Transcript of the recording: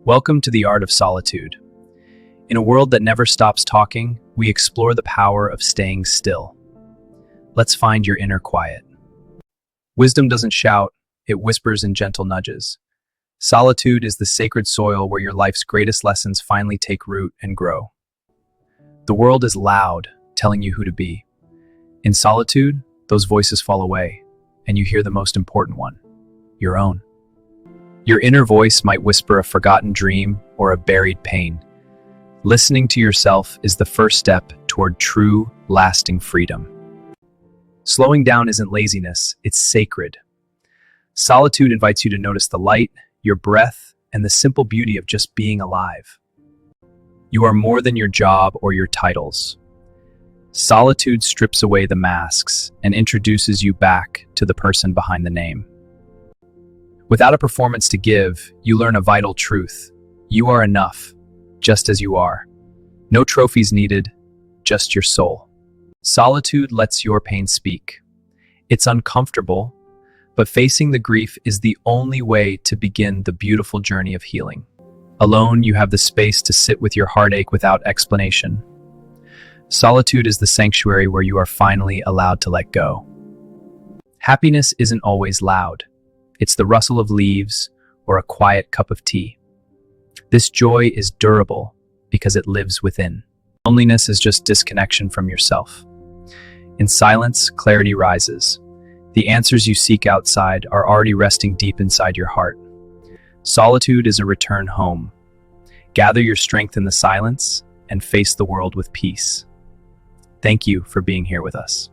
Welcome to the Art of Solitude. In a world that never stops talking, we explore the power of staying still. Let's find your inner quiet. Wisdom doesn't shout, it whispers in gentle nudges. Solitude is the sacred soil where your life's greatest lessons finally take root and grow. The world is loud, telling you who to be. In solitude, those voices fall away, and you hear the most important one, your own. Your inner voice might whisper a forgotten dream or a buried pain. Listening to yourself is the first step toward true, lasting freedom. Slowing down isn't laziness, it's sacred. Solitude invites you to notice the light, your breath, and the simple beauty of just being alive. You are more than your job or your titles. Solitude strips away the masks and introduces you back to the person behind the name. Without a performance to give, you learn a vital truth. You are enough, just as you are. No trophies needed, just your soul. Solitude lets your pain speak. It's uncomfortable, but facing the grief is the only way to begin the beautiful journey of healing. Alone, you have the space to sit with your heartache without explanation. Solitude is the sanctuary where you are finally allowed to let go. Happiness isn't always loud. It's the rustle of leaves or a quiet cup of tea. This joy is durable because it lives within. Loneliness is just disconnection from yourself. In silence, clarity rises. The answers you seek outside are already resting deep inside your heart. Solitude is a return home. Gather your strength in the silence and face the world with peace. Thank you for being here with us.